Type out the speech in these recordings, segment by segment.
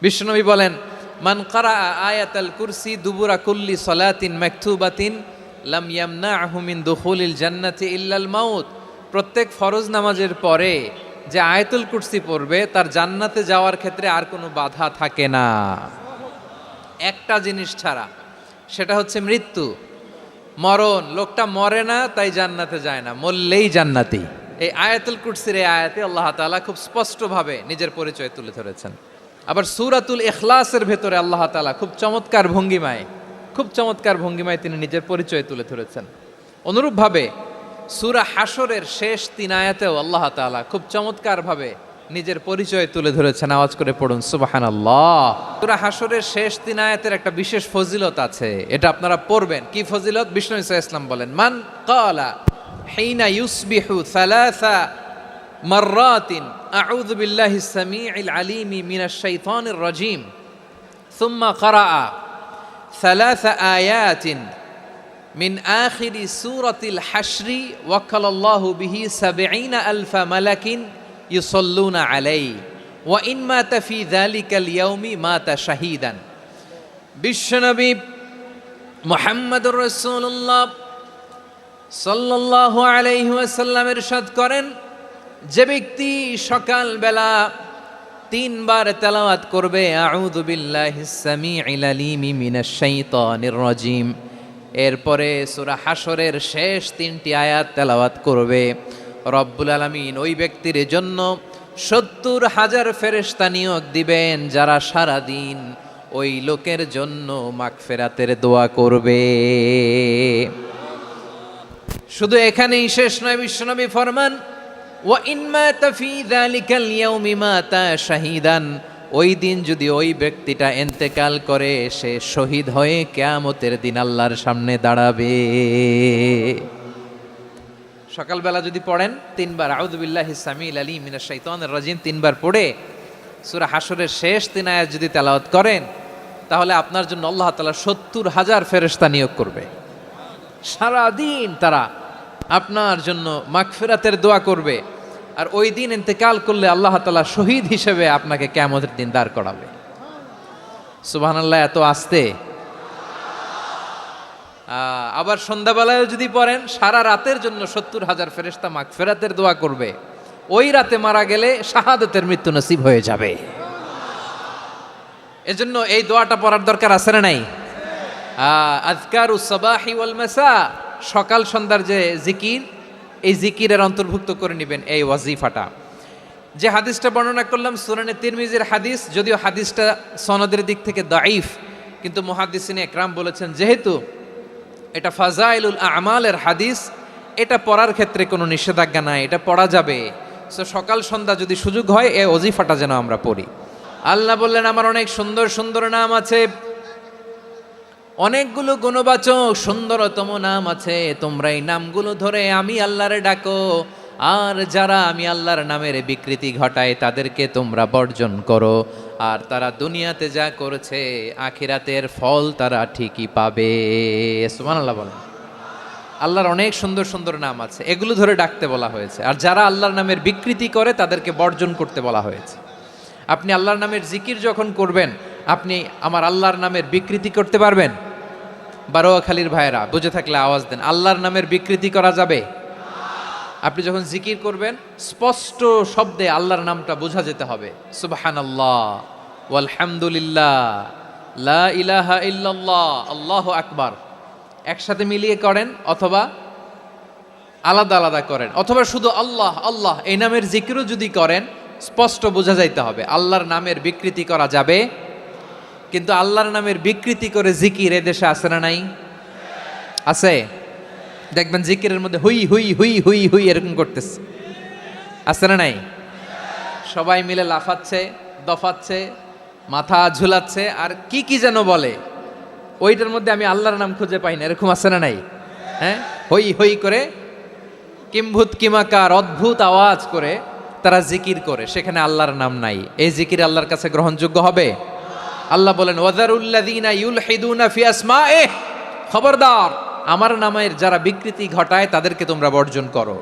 বিশ্বনবী বলেন, মান কারাআ আয়াতাল কুরসি দুবুরা কুল্লি সলাতিন মাকতুবাতিন লাম ইয়ামনাহু মিন দুখুলিল জান্নাতি ইল্লাল মাউত। প্রত্যেক ফরজ নামাজের পরে যে আয়াতুল কুরসি পড়বে তার জান্নাতে যাওয়ার ক্ষেত্রে আর কোনো বাধা থাকে না, একটা জিনিস ছাড়া, সেটা হচ্ছে মৃত্যু, মরণ। লোকটা মরে না তাই জান্নাতে যায় না, মরলেই জান্নাতি। এই আয়াতুল কুরসির এই আয়াতে আল্লাহ তাআলা খুব স্পষ্টভাবে নিজের পরিচয় তুলে ধরেছেন। আবার সূরাতুল ইখলাসের ভেতরে আল্লাহ তাআলা খুব চমৎকার ভঙ্গিমায় তিনি নিজের পরিচয় তুলে ধরেছেন। অনুরূপভাবে সূরা হাশরের শেষ 3 আয়াতেও আল্লাহ তাআলা খুব চমৎকারভাবে নিজের পরিচয় তুলে ধরেছেন। আওয়াজ করে পড়ুন সুবহানাল্লাহ। সূরা হাশরের শেষ 3 আয়াতের একটা বিশেষ ফজিলত আছে, এটা আপনারা পড়বেন। কি ফজিলত? বিষ্ণু ইসা ইসলাম বলেন, মান ক্বালা হিনা ইউসবিহু সালাসা মাররাতিন আউযু বিল্লাহিস সামিউল আলিম মিনাশ শাইতানির রাজীম সুম্মা ক্বারাআ সালাসা আয়াতিন মিন আখিরি সূরাতিল হাশরি ওয়াক্কালাল্লাহু বিহি ৭০,০০০ মালাকিন ইউসাল্লুনা আলাইহি ওয়া ইন মাতা ফি যালিকাল ইয়াউমি মাতা শাহীদান। বিশ্বনবী মুহাম্মদুর রাসূলুল্লাহ সাল্লাল্লাহু আলাইহি ওয়াসাল্লাম ইরশাদ করেন, যে ব্যক্তি সকালবেলা 3 বার তেলাওয়াত করবে আউযু বিল্লাহিস সামিউল আলিম মিনাশ শাইতানির রাজীম, এরপরে সূরা হাশরের শেষ 3টি আয়াত তেলাওয়াত করবে, রব্বুল আলামিন ওই ব্যক্তির জন্য ৭০,০০০ ফেরেশতা নিয়োগ দিবেন যারা সারা দিন ওই লোকের জন্য মাগফিরাতের দোয়া করবে। শুধু এখানেই শেষ নয়, বিশ্বনবী ফরমান, ওয়া ইন মাতা ফি যালিকাল ইয়াউমি মাতা শাহীদান, ওই দিন যদি ওই ব্যক্তিটা ইন্তেকাল করে সে শহীদ হয়ে কিয়ামতের দিন আল্লাহর সামনে দাঁড়াবে। সকালবেলা যদি পড়েন 3 বার আউযু বিল্লাহিস সামিউল আলিম মিনাশ শাইতানির রাজীম 3 বার পড়ে সূরা হাশরের শেষ 3 আয়াত যদি তেলাওয়াত করেন, তাহলে আপনার জন্য আল্লাহ তাআলা ৭০,০০০ ফেরেশতা নিয়োগ করবে। সারা দিন তারা আপনার জন্য মাগফিরাতের দোয়া করবে, আর ওই দিন ইন্তেকাল করলে আল্লাহ তাআলা শহীদ হিসেবে আপনাকে কিয়ামতের দিন দাঁড় করাবে। সুবহানাল্লাহ, এত আস্তে। আবার সন্ধ্যাবেলায় যদি পড়েন, সারা রাতের জন্য ৭০,০০০ ফেরেশতা মাগফিরাতের দোয়া করবে। ওই রাতে মারা গেলে শাহাদাতের মৃত্যু নসিব হয়ে যাবে। এজন্য এই দোয়াটা পড়ার দরকার আছে না নাই? আযকারুস সাবাহি ওয়াল মাসা, সকাল সন্ধ্যার যে জিকির, এই জিকিরের অন্তর্ভুক্ত করে নেবেন এই ওয়াজিফাটা। যে হাদিসটা বর্ণনা করলাম সুনানে তিরমিজির হাদিস, যদিও হাদিসটা সনদের দিক থেকে দাঈফ, কিন্তু মুহাদ্দিসিনে একরাম বলেছেন যেহেতু এটা ফাজাইলুল আমালের হাদিস, এটা পড়ার ক্ষেত্রে কোনো নিষেধাজ্ঞা নাই, এটা পড়া যাবে। সো সকাল সন্ধ্যা যদি সুযোগ হয় এই ওয়াজিফাটা যেন আমরা পড়ি। আল্লাহ বললেন, আমার অনেক সুন্দর সুন্দর নাম আছে, অনেকগুলো গুণবাচক সুন্দরতম নাম আছে, তোমরা এই নামগুলো ধরে আমি আল্লাহরে ডাকো, আর যারা আমি আল্লাহর নামের বিকৃতি ঘটায় তাদেরকে তোমরা বর্জন করো, আর তারা দুনিয়াতে যা করেছে আখিরাতের ফল তারা ঠিকই পাবে। সুবহানাল্লাহ বলেন। আল্লাহর অনেক সুন্দর সুন্দর নাম আছে, এগুলো ধরে ডাকতে বলা হয়েছে, আর যারা আল্লাহর নামের বিকৃতি করে তাদেরকে বর্জন করতে বলা হয়েছে। আপনি আল্লাহর নামের জিকির যখন করবেন, আপনি আমার আল্লাহর নামের বিকৃতি করতে পারবেন? বারোয়াখালীর ভাইয়েরা বুঝে থাকলে আওয়াজ দেন, আল্লাহর নামের বিকৃতি করা যাবে? আপনি যখন জিকির করবেন স্পষ্ট শব্দে আল্লাহর নামটা বোঝা যেতে হবে। সুবহানাল্লাহ ওয়ালহামদুলিল্লাহ লা ইলাহা ইল্লাল্লাহ আল্লাহু আকবার, একসাথে মিলিয়ে করেন অথবা আলাদা আলাদা করেন, অথবা শুধু আল্লাহ আল্লাহ এই নামের জিকিরও যদি করেন স্পষ্ট বোঝা যাইতে হবে। আল্লাহর নামের বিকৃতি করা যাবে, কিন্তু আল্লাহর নামের বিকৃতি করে জিকির এদেশে আছে না নাই? আছে। দেখবেন জিকিরের মধ্যে হুই হুই হুই হুই হুই এরকম করতেছে, আছে না নাই? সবাই মিলে লাফাচ্ছে, দফাচ্ছে, মাথা ঝুলাচ্ছে, আর কি কি যেন বলে, ওইটার মধ্যে আমি আল্লাহর নাম খুঁজে পাই না, এরকম আছে না নাই? হ্যাঁ, হই হই করে কিম্ভূত কিমাকার অদ্ভুত আওয়াজ করে তারা জিকির করে, সেখানে আল্লাহর নাম নাই। এই জিকির আল্লাহর কাছে গ্রহণযোগ্য হবে? আল্লাহ বলেন, ওয়াযারুল্লাযীনা ইউলহিদুনা ফি আসমাইহি, খবরদার আমার নামের যারা বিকৃতি ঘটায় তাদেরকে তোমরা বর্জন করো।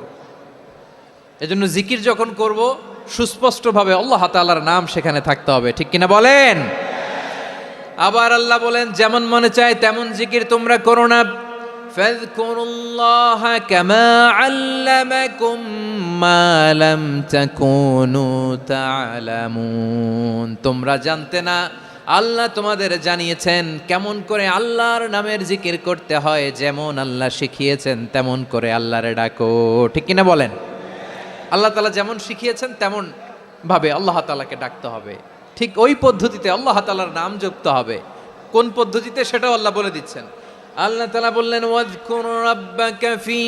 এজন্য জিকির যখন করব সুস্পষ্টভাবে আল্লাহ তাআলার নাম সেখানে থাকতে হবে, ঠিক কিনা বলেন? আবার আল্লাহ বলেন, যেমন মনে চায় তেমন জিকির তোমরা করো না। ফাযকুরুল্লাহা কামা আল্লামাকুম মা লাম তাকুনু তা'লামুন। তোমরা জানতে না, আল্লাহ তোমাদের জানিয়েছেন কেমন করে আল্লাহর নামের জিকির করতে হয়। যেমন আল্লাহ শিখিয়েছেন তেমন করে আল্লাহরে ডাকো, ঠিক কিনা বলেন? আল্লাহ তাআলা যেমন শিখিয়েছেন তেমন ভাবে আল্লাহ তাআলাকে ডাকতে হবে, ঠিক ওই পদ্ধতিতে আল্লাহ তাআলার নাম জপতে হবে। কোন পদ্ধতিতে সেটাও আল্লাহ বলে দিচ্ছেন। আল্লাহ তাআলা বললেন, ওয়াযকুর রাব্বাকা ফি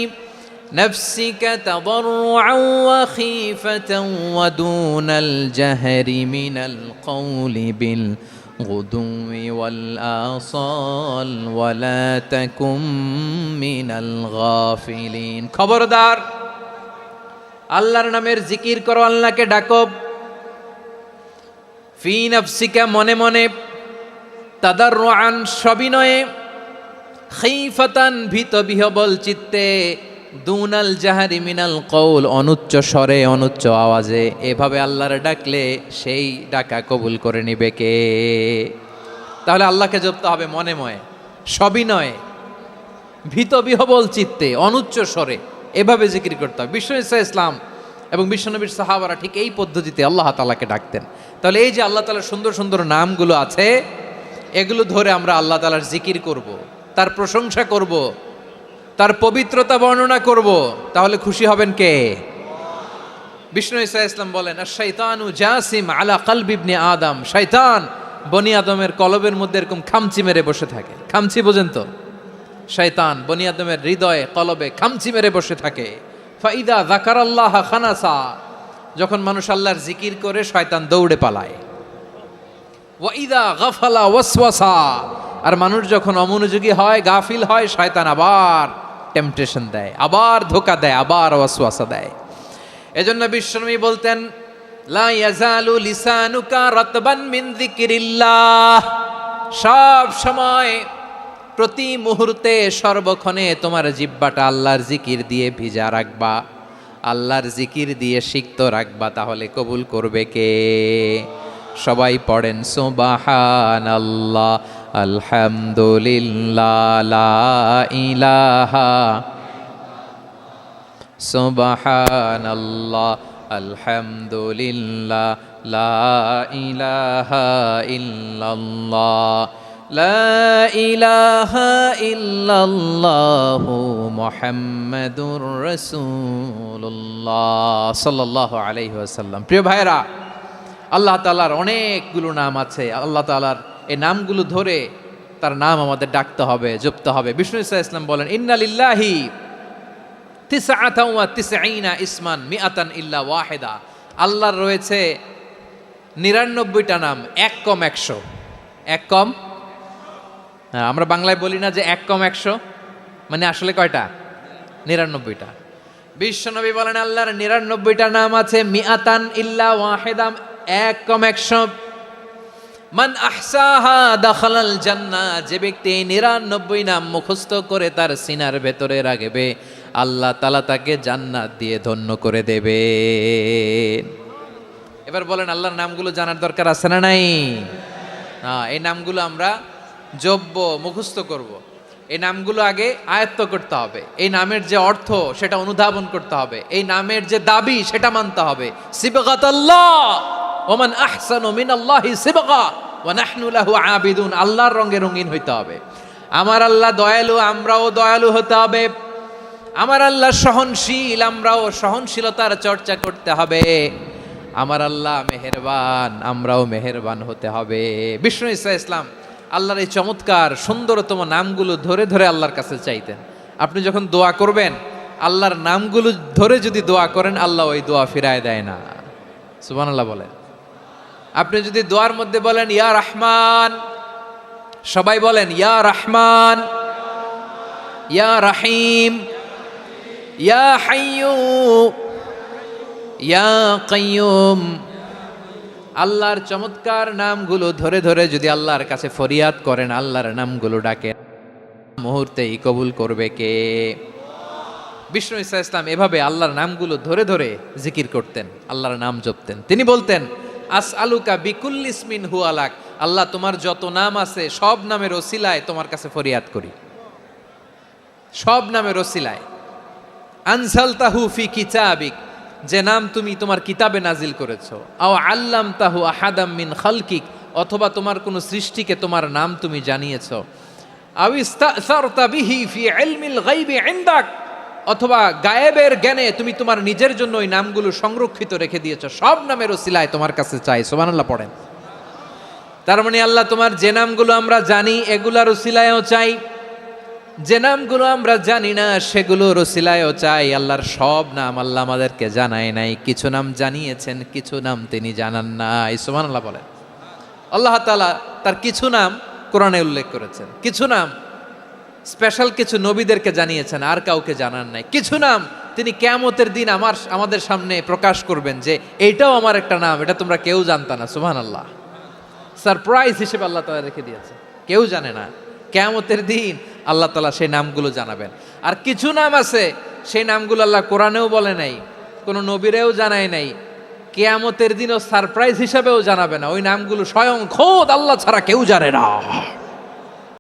নাফসিকা তাদাররুআন ওয়া খীফাতান ওয়া দুনাল জাহরি মিনাল কওলি বিল গুদুই ওয়াল আসাল ওয়া লা তাকুম মিনাল গাফিলিন। খবরদার, আল্লাহর নামের জিকির করো, আল্লাহকে ডাকো। ফি নাফসিকা, মনে মনে, তাদাররুআন, সবিনয়ে, খীফাতান, ভীত বিহবল চিত্তে, দুনাল জাহারি মিনাল কওল, অনুচ্চ স্বরে অনুচ্চ আওয়াজে। এভাবে আল্লাহর ডাকলে সেই ডাকা কবুল করে নিবে কে? তাহলে আল্লাহকে জপতে হবে মনে মনে, সবিনয়ে, ভীত বিহবল চিত্তে, অনুচ্চ স্বরে, এভাবে জিকির করতে হবে। বিষ্ণু ইসলাম এবং বিশ্বনবীর সাহাবারা ঠিক এই পদ্ধতিতে আল্লাহ তাআলাকে ডাকতেন। তাহলে এই যে আল্লাহ তাআলার সুন্দর সুন্দর নামগুলো আছে, এগুলো ধরে আমরা আল্লাহ তাআলার জিকির করব, তার প্রশংসা করব, তার পবিত্রতা বর্ণনা করব, তাহলে খুশি হবেন কে? বিষ্ণু ইসলাম বলেন, আশ-শাইতানু জাসিম আলা কলবি ইবনে আদম। শয়তান বনি আদমের কলবের মধ্যে এরকম খামচি মেরে বসে থাকে। খামচি বোঝেন তো? শয়তান বনি আদমের হৃদয়ে কলবে খামচি মেরে বসে থাকে। ফাইদা যাকারাল্লাহ খানাসা, যখন মানুষ আল্লাহর জিকির করে শয়তান দৌড়ে পালায়। ওয়াইদা গাফালা ওয়াসওয়াসা, আর মানুষ যখন অমনোযোগী হয়, গাফিল হয়, শয়তান আবার টেম্পটেশন দেয়, আবার ধোঁকা দেয়, আবার ওয়াসওয়াসা দেয়। এজন্য বিশ্বনবী বলতেন, লা ইয়াজালু লিসানুকা রাতবান মিন যিকরিল্লাহ। সব সময়, প্রতি মুহূর্তে, সর্বক্ষণে তোমার জিহ্বাটা আল্লাহর জিকির দিয়ে ভিজা রাখবা, আল্লাহর জিকির দিয়ে সিক্ত রাখবা, তাহলে কবুল করবে কে? সবাই পড়েন সুবহানাল্লাহ, আলহামদুলিল্লাহ, লা ইলাহা, সুবহানাল্লাহ, আলহামদুলিল্লাহ, লা ইলাহা ইল্লাল্লাহ, লা ইলাহা ইল্লাল্লাহু মুহাম্মাদুর রাসূলুল্লাহ সাল্লাল্লাহু আলাইহি ওয়াসাল্লাম। প্রিয় ভাইরা, আল্লাহ তাআলার অনেকগুলো নাম আছে। আল্লাহ তাআলার এই নামগুলো ধরে তার নাম আমাদের ডাকতে হবে, জপতে হবে। বিষ্ণু ইসলাম বলেন, ইন্না লিল্লাহি তিসআতান ওয়া তিসঈনা ইসমান মিআতান ইল্লা ওয়াহিদা। আল্লাহর রয়েছে 99টা নাম, এক কম 100। এক কম, আমরা বাংলায় বলি না যে এক কম 100, মানে আসলে কয়টা? 99টা। বিশ্বনবী বলেন, আল্লাহর 99টা নাম আছে, মিআতান ইল্লা ওয়াহিদা, এক কম 100। মান আহসাহা দাখালাল জান্নাহ, যে ব্যক্তি 99 নাম মুখস্থ করে তার সিনার ভেতরে রাখবে, আল্লাহ তাআলা তাকে জান্নাত দিয়ে ধন্য করে দেবে। এবার বলেন, আল্লাহর নামগুলো জানার দরকার আছে না নাই? এই নামগুলো আমরা জপব, মুখস্থ করব। এই নামগুলো আগে আয়ত্ত করতে হবে। এই নামের যে অর্থ সেটা অনুধাবন করতে হবে। এই নামের যে দাবি সেটা মানতে হবে। সিবগাতাল্লাহ ওয়া মান আহসানু মিনাল্লাহি সিবগা ওয়া নাহনু লাহু আবিদুন। আল্লাহর রঙে রঙিন হইতে হবে। আমার আল্লাহ দয়ালু, আমরাও দয়ালু হতে হবে। আমার আল্লাহ সহনশীল, আমরাও সহনশীলতার চর্চা করতে হবে। আমার আল্লাহ মেহেরবান, আমরাও মেহেরবান হতে হবে। বিষ্ণু ইসলাম আল্লাহর এই চমৎকার সুন্দরতম নামগুলো ধরে ধরে আল্লাহর কাছে চাইতেন। আপনি যখন দোয়া করবেন, আল্লাহর নামগুলো ধরে যদি দোয়া করেন, আল্লাহ ওই দোয়া ফিরায় দেয় না। সুবহানাল্লাহ বলেন। আপনি যদি দোয়ার মধ্যে বলেন ইয়া রহমান, সবাই বলেন ইয়া রহমান, ইয়া রহিম, ইয়া হাইয়্যু, ইয়া কাইয়্যুম। আল্লাহর চমৎকার নামগুলো ধরে ধরে যদি আল্লাহর কাছে ফরিয়াদ করেন, আল্লাহর নামগুলো ডাকেন, মুহূর্তেই কবুল করবে কে? বিষ্ণু ঈসা ইসলাম এভাবে আল্লাহর নামগুলো ধরে ধরে জিকির করতেন, আল্লাহর নাম জপতেন। তিনি বলতেন, আস আলুকা বিকুল্লি ইসমিন হু আলাক, আল্লাহ তোমার যত নাম আছে সব নামের ওসিলায় তোমার কাছে ফরিয়াদ করি, সব নামের ওসিলায়। আনজালতাহু ফি কিতাবিক, যে নাম তুমি তোমার কিতাবে নাজিল করেছো। আও আল্লামতাহু আহাদাম মিন খালকিক, অথবা তোমার কোনো সৃষ্টিকে তোমার নাম তুমি জানিয়েছো। আও ইস্তাসারতা বিহি ফি ইলমিল গায়বি ইনদাক, অথবা গায়েবের জ্ঞানে তুমি তোমার নিজের জন্য ওই নামগুলো সংরক্ষিত রেখে দিয়েছো। সব নামের ওসিলায় তোমার কাছে চাই। সুবহানাল্লাহ পড়েন। তার মানে আল্লাহ তোমার যে নামগুলো আমরা জানি এগুলার ওসিলায়ও চাই, যে নামগুলো আমরা জানি না সেগুলোর ওসিলায়ও চাই। আল্লাহর সব নাম আল্লাহ আমাদেরকে জানায় নাই, কিছু নাম জানিয়েছেন, কিছু নাম তিনি জানান নাই। সুবহানাল্লাহ বলেন। আল্লাহ তাআলা তার কিছু নাম কোরআনে উল্লেখ করেছেন, কিছু নাম স্পেশাল কিছু নবীদেরকে জানিয়েছেন, আর কাউকে জানান নাই। কিছু নাম তিনি কিয়ামতের দিন আমাদের সামনে প্রকাশ করবেন যে এইটাও আমার একটা নাম, এটা তোমরা কেউ জানতা না। সুবহানাল্লাহ, সারপ্রাইজ হিসেবে আল্লাহ তাআলা রেখে দিয়েছে, কেউ জানে না। কিয়ামতের দিন আল্লাহ তাআলা সেই নামগুলো জানাবেন। আর কিছু নাম আছে সেই নামগুলো আল্লাহ কোরআনেও বলে নাই, কোনো নবীরেও জানায় নাই, কিয়ামতের দিনও সারপ্রাইজ হিসাবেও জানাবে না। ওই নামগুলো স্বয়ং খোদ আল্লাহ ছাড়া কেউ জানে না।